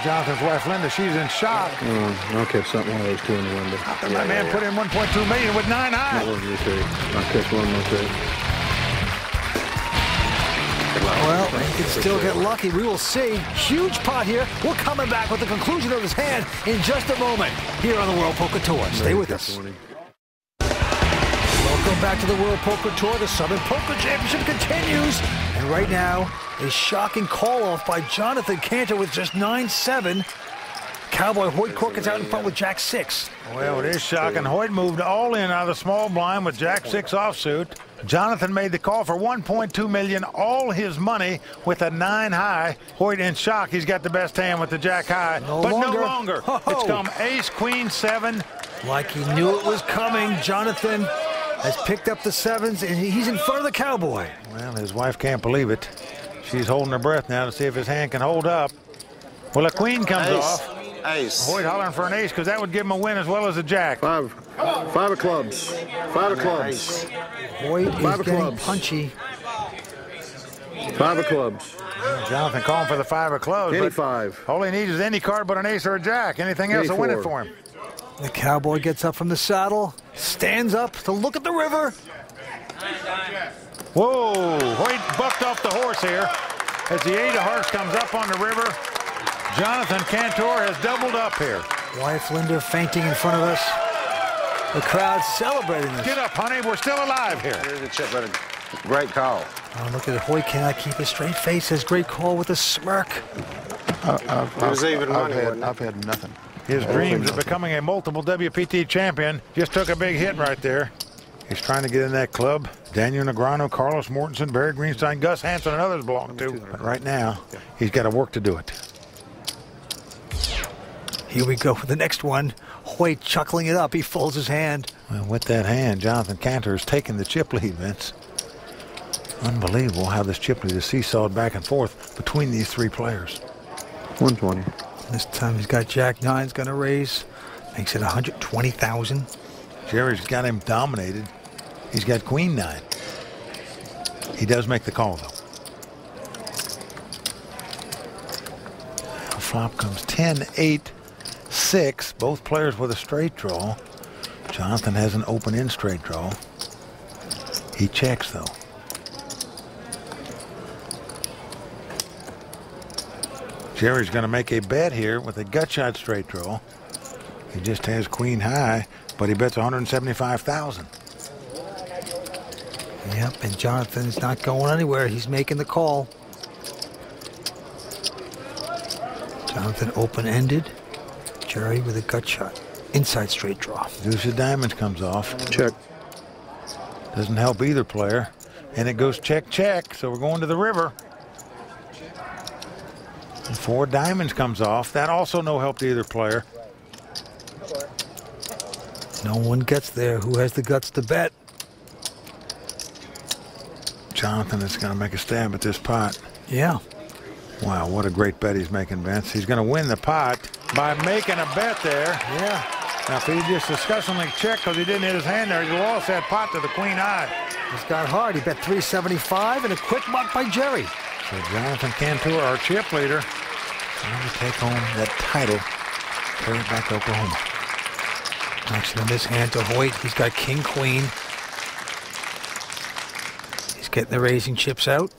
Jonathan's wife, Linda. She's in shock. I'll catch something, one of those two in the window. My man put in $1.2 million with 9 high. I'll catch one more too. Well, he can still get lucky. We will see. Huge pot here. We're coming back with the conclusion of his hand in just a moment here on the World Poker Tour. Stay with us. Welcome back to the World Poker Tour. The Southern Poker Championship continues. And right now, a shocking call-off by Jonathan Cantor with just 9-7. Cowboy Hoyt Corkins out in front with Jack-6. Well, it is shocking. Hoyt moved all in out of the small blind with Jack-6 offsuit. Jonathan made the call for $1.2 million, all his money with a 9 high. Hoyt in shock. He's got the best hand with the Jack high, no longer. It's come ace, queen, 7. Like he knew it was coming. Jonathan has picked up the 7s, and he's in front of the Cowboy. Well, his wife can't believe it. She's holding her breath now to see if his hand can hold up. Well, a queen comes off. Ace. Hoyt hollering for an ace because that would give him a win as well as a jack. Five of clubs. 5 of clubs. Hoyt is getting punchy. 5 of clubs. Jonathan calling for the 5 of clubs. Any 5. All he needs is any card but an ace or a jack. Anything else will win it for him. The Cowboy gets up from the saddle, stands up to look at the river. Whoa, Hoyt bucked off the horse here as the 8 of hearts comes up on the river. Jonathan Cantor has doubled up here. Wife Linda fainting in front of us. The crowd celebrating this. Get up, honey. We're still alive here. Here's the chip, but a great call. Oh, look at it. Hoyt cannot keep a straight face. Says great call with a smirk. I've had nothing. His dreams of becoming a multiple WPT champion just took a big hit right there. He's trying to get in that club. Daniel Negreanu, Carlos Mortensen, Barry Greenstein, Gus Hansen, and others belong to. But right now, he's got to work to do it. Here we go for the next one. Hoyt chuckling it up. He folds his hand. Well, with that hand, Jonathan Cantor is taking the chip lead, Vince. Unbelievable how this chip lead is seesawed back and forth between these 3 players. 120. This time he's got Jack 9's going to raise. Makes it 120,000. Jerry's got him dominated. He's got queen 9. He does make the call, though. Flop comes 10, 8, 6. Both players with a straight draw. Jonathan has an open-in straight draw. He checks, though. Jerry's going to make a bet here with a gut shot straight draw. He just has queen high, but he bets 175,000. Yep, and Jonathan's not going anywhere. He's making the call. Jonathan open-ended. Jerry with a gut shot. Inside straight draw. Deuce of diamonds comes off. Check. Doesn't help either player. And it goes check, check. So we're going to the river. And 4 diamonds comes off. That also no help to either player. No one gets there. Who has the guts to bet? Jonathan is going to make a stab at this pot. Yeah. Wow, what a great bet he's making, Vince. He's going to win the pot by making a bet there. Yeah. Now, if he just disgustingly checked because he didn't hit his hand there, he lost that pot to the queen high. He's got hard. He bet 375 and a quick buck by Jerry. So Jonathan Cantor, our chip leader, trying to take home that title, carry it back to Oklahoma. Action on this hand to Hoyt. He's got king, queen. He's getting the raising chips out.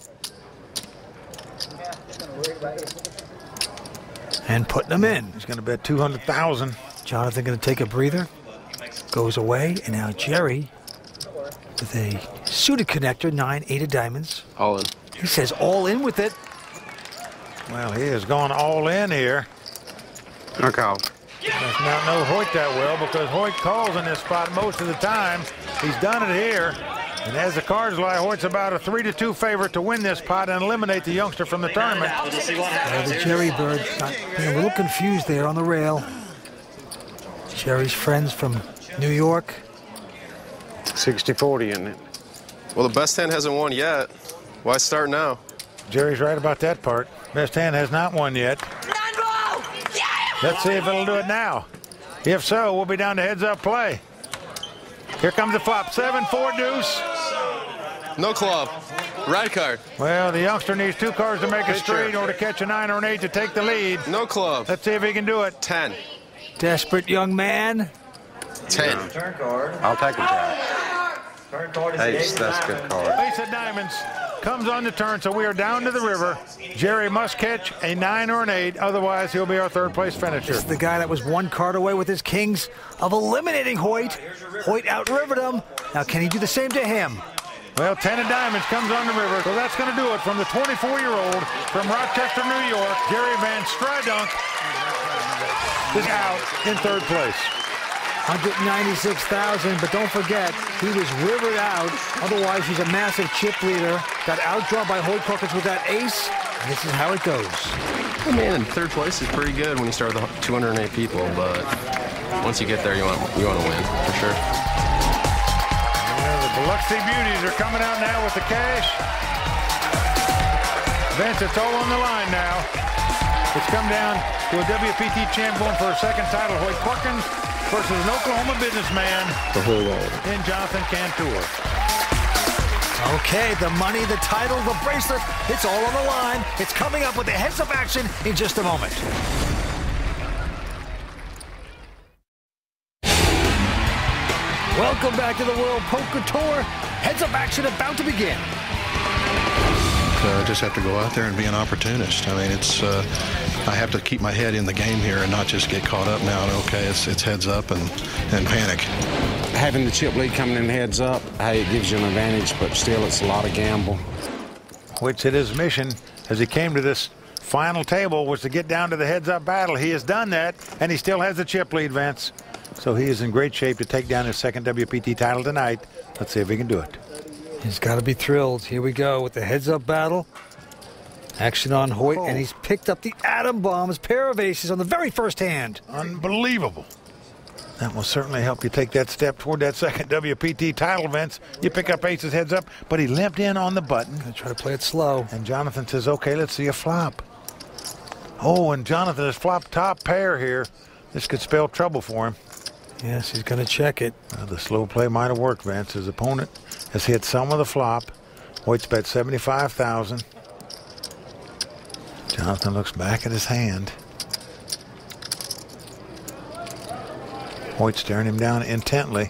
And putting them in. He's going to bet 200,000. Jonathan going to take a breather. Goes away. And now Jerry with a suited connector, 9, 8 of diamonds. All in. He says all in with it. Well, he has gone all in here. No call. Does not know Hoyt that well because Hoyt calls in this spot most of the time. He's done it here. And as the cards lie, Hoyt's about a 3-2 favorite to win this pot and eliminate the youngster from the tournament. The Jerry Bird got a little confused there on the rail. Jerry's friends from New York. 60-40 in it. Well, the best hand hasn't won yet. Why start now? Jerry's right about that part. Best hand has not won yet. Let's see if it'll do it now. If so, we'll be down to heads-up play. Here comes the flop. 7-4 deuce. No club. Red card. Well, the youngster needs 2 cards to make a Pitcher. straight or to catch a 9 or an 8 to take the lead. No club. Let's see if he can do it. 10. Desperate young man. 10. I'll take a jack. Ace, that's a good card. Ace of diamonds comes on the turn, so we are down to the river. Jerry must catch a 9 or an 8, otherwise he'll be our 3rd place finisher. This is the guy that was 1 card away with his kings of eliminating Hoyt. Hoyt out-rivered him. Now, can he do the same to him? Well, 10 of diamonds comes on the river, so that's going to do it from the 24-year-old from Rochester, New York. Jerry Van Stridunk is out in 3rd place. 196,000, but don't forget, he was rivered out. Otherwise, he's a massive chip leader. Got outdrawn by Hoyt Corkins with that ace, and this is how it goes. Oh, man, 3rd place is pretty good when you start with 208 people, but once you get there, you want to win, for sure. The Biloxi Beauties are coming out now with the cash. Vince, it's all on the line now. It's come down to a WPT champ going for a 2nd title, Hoyt Corkins versus an Oklahoma businessman in Jonathan Cantor. Okay, the money, the title, the bracelet, it's all on the line. It's coming up with the heads-up action in just a moment. Welcome back to the World Poker Tour. Heads-up action about to begin. Just have to go out there and be an opportunist. I mean, it's I have to keep my head in the game here and not just get caught up now. And okay, it's heads up and panic. Having the chip lead coming in heads up, hey, it gives you an advantage, but still it's a lot of gamble. Which it his mission as he came to this final table was to get down to the heads-up battle. He has done that, and he still has the chip lead, Vince. So he is in great shape to take down his 2nd WPT title tonight. Let's see if he can do it. He's got to be thrilled. Here we go with the heads-up battle. Action on Hoyt, and he's picked up the atom bombs, pair of aces on the very first hand. Unbelievable. That will certainly help you take that step toward that 2nd WPT title, Vince. You pick up aces heads up, but he limped in on the button. Gonna try to play it slow. And Jonathan says, okay, let's see a flop. Oh, and Jonathan has flopped top pair here. This could spell trouble for him. Yes, he's going to check it. Well, the slow play might have worked, Vince. His opponent has hit some of the flop. Hoyt's bet 75,000. Jonathan looks back at his hand. Hoyt staring him down intently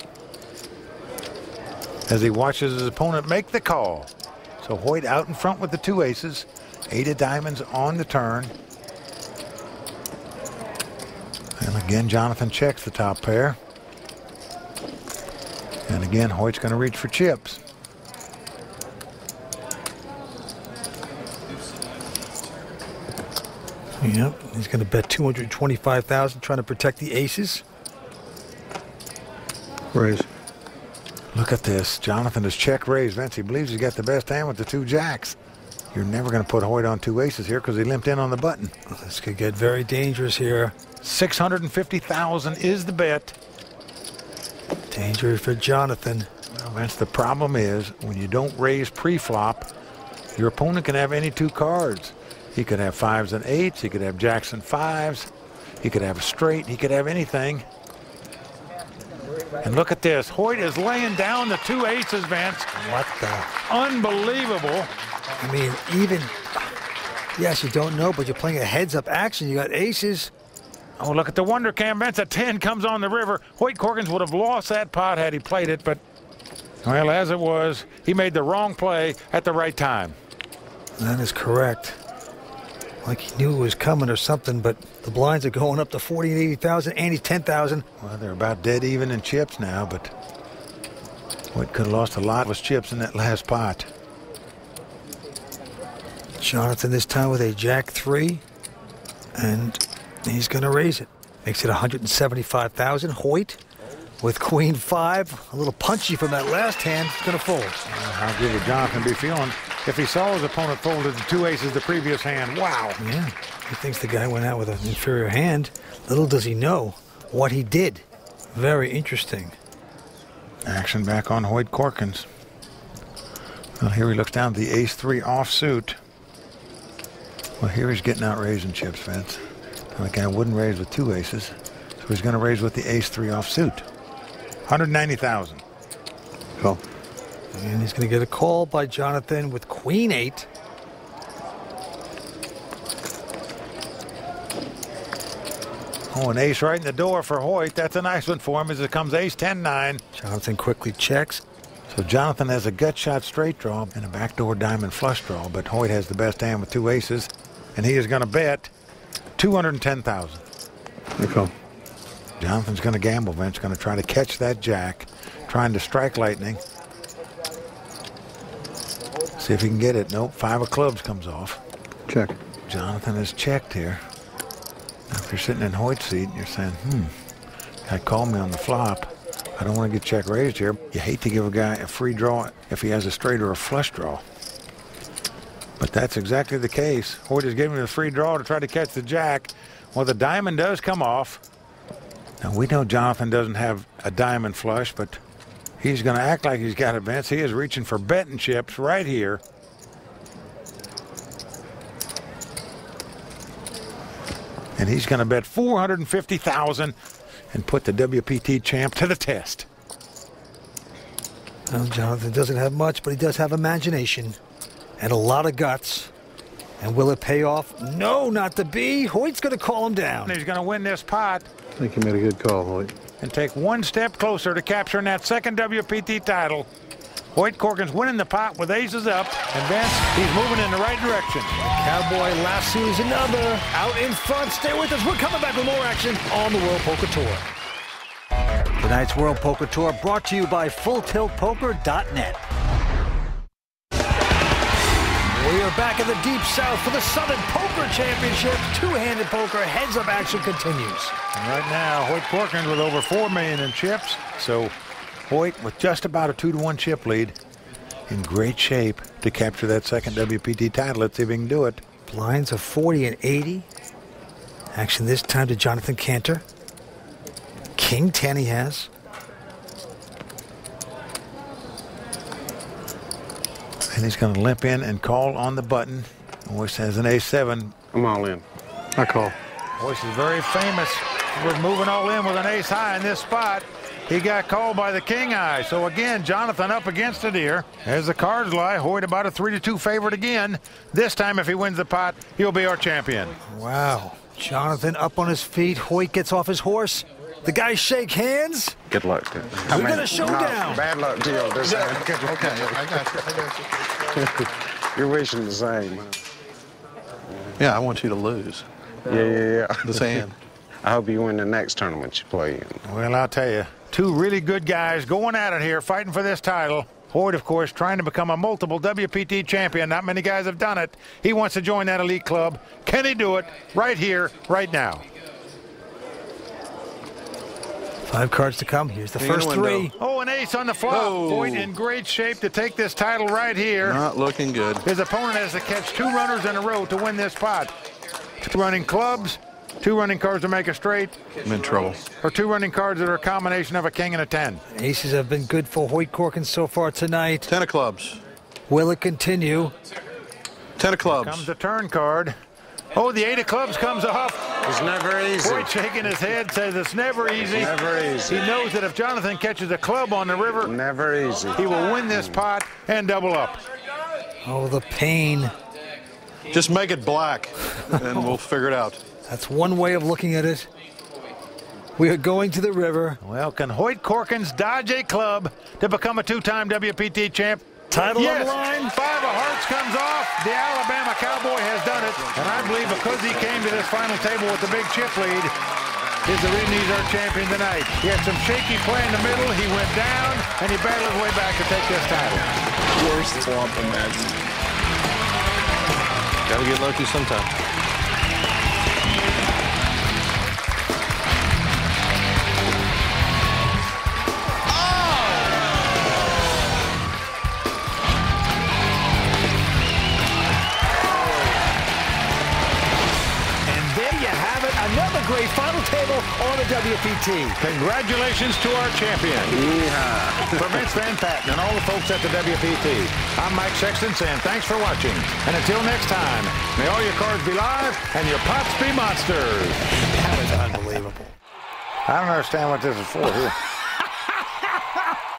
as he watches his opponent make the call. So Hoyt out in front with the 2 aces. 8 of diamonds on the turn. And again, Jonathan checks the top pair. And again, Hoyt's going to reach for chips. Yep, he's going to bet 225,000, trying to protect the aces. Raise. Look at this. Jonathan has check raised. Vince, he believes he's got the best hand with the 2 jacks. You're never going to put Hoyt on 2 aces here because he limped in on the button. This could get very dangerous here. 650,000 is the bet. Dangerous for Jonathan. Well, Vince, the problem is when you don't raise pre-flop, your opponent can have any 2 cards. He could have 5s and 8s. He could have jacks and 5s. He could have a straight. He could have anything. And look at this. Hoyt is laying down the 2 aces, Vince. What the? Unbelievable. I mean, even, yes, you don't know, but you're playing a heads-up action. You got aces. Oh, look at the wonder cam, Vince. A 10 comes on the river. Hoyt Corkins would have lost that pot had he played it, but, well, as it was, he made the wrong play at the right time. That is correct. Like he knew it was coming or something, but the blinds are going up to 40 and 80,000, and he's 10,000. Well, they're about dead even in chips now, but Hoyt could have lost a lot with chips in that last pot. Jonathan this time with a jack 3, and he's going to raise it. Makes it 175,000. Hoyt with queen 5, a little punchy from that last hand, is going to fold. How good would Jonathan be feeling if he saw his opponent folded the 2 aces the previous hand? Wow. Yeah, he thinks the guy went out with an inferior hand. Little does he know what he did. Very interesting. Action back on Hoyt Corkins. Well, here he looks down at the ace-3 offsuit. Well, here he's getting out raising chips, Vince. The guy wouldn't raise with 2 aces, so he's going to raise with the ace-3 offsuit. 190,000. Call. And he's going to get a call by Jonathan with Queen 8. Oh, an ace right in the door for Hoyt. That's a nice one for him as it comes ace 10-9. Jonathan quickly checks. So Jonathan has a gut shot straight draw and a backdoor diamond flush draw, but Hoyt has the best hand with 2 aces, and he is going to bet $210,000. Good call. Jonathan's going to gamble, Vince. Going to try to catch that jack, trying to strike lightning. See if he can get it. Nope, 5 of clubs comes off. Check. Jonathan has checked here. Now, if you're sitting in Hoyt's seat, you're saying, guy called me on the flop. I don't want to get check raised here. You hate to give a guy a free draw if he has a straight or a flush draw. But that's exactly the case. Hoyt is giving him a free draw to try to catch the jack. Well, the diamond does come off. Now, we know Jonathan doesn't have a diamond flush, but he's going to act like he's got it, Vince. He is reaching for betting chips right here. And he's going to bet $450,000 and put the WPT champ to the test. Well, Jonathan doesn't have much, but he does have imagination and a lot of guts. And will it pay off? No, not to be. Hoyt's going to call him down. He's going to win this pot. I think you made a good call, Hoyt. And take one step closer to capturing that second WPT title. Hoyt Corkins winning the pot with aces up, and Vince, he's moving in the right direction. Cowboy lassos another. Out in front. Stay with us. We're coming back with more action on the World Poker Tour. Tonight's World Poker Tour brought to you by FullTiltPoker.net. We are back in the Deep South for the Southern Poker Championship. Two-handed poker, heads-up action continues. And right now, Hoyt Corkins with over $4 million in chips. So Hoyt with just about a 2-to-1 chip lead, in great shape to capture that second WPT title. Let's see if he can do it. Blinds of 40 and 80. Action this time to Jonathan Cantor. King 10 he has. And he's going to limp in and call on the button. Hoyt has an ace-7. I'm all in. I call. Hoyt is very famous for moving all in with an ace-high in this spot. He got called by the king high. So again, Jonathan up against it here. As the cards lie, Hoyt about a 3-2 favorite again. This time, if he wins the pot, he'll be our champion. Wow. Jonathan up on his feet. Hoyt gets off his horse. The guys shake hands. Good luck to We got a showdown. Bad luck to you this time. Okay, I got you. You're wishing the same. Yeah, I want you to lose Yeah. this hand. I hope you win the next tournament you play in. Well, I'll tell you, two really good guys going at it here, fighting for this title. Hoyt, of course, trying to become a multiple WPT champion. Not many guys have done it. He wants to join that elite club. Can he do it right here, right now? 5 cards to come. Here's the first 3. Oh, an ace on the flop. Oh. Hoyt in great shape to take this title right here. Not looking good. His opponent has to catch 2 runners in a row to win this pot. 2 running clubs, 2 running cards to make a straight, I'm in trouble. or 2 running cards that are a combination of a king and a 10. Aces have been good for Hoyt Corkins so far tonight. 10 of clubs. Will it continue? 10 of clubs. Comes the turn card. Oh, the 8 of clubs comes off. It's never easy. Hoyt shaking his head, says it's never easy. Never easy. He knows that if Jonathan catches a club on the river, Never easy. he will win this pot and double up. Oh, the pain. Just make it black, and we'll figure it out. That's one way of looking at it. We are going to the river. Well, can Hoyt Corkins dodge a club to become a 2-time WPT champ? Title Yes, on the line. 5 of hearts comes off. The Alabama Cowboy has done it. And I believe because he came to this final table with the big chip lead, is the reason he's our champion tonight. He had some shaky play in the middle. He went down, and he battled his way back to take this title. Worst flop imaginable. Gotta get lucky sometime. Another great final table on the WPT. Congratulations to our champion. Yeehaw. For Vince Van Patten and all the folks at the WPT, I'm Mike Sexton saying thanks for watching. And until next time, may all your cards be live and your pots be monsters. That was unbelievable. I don't understand what this is for here.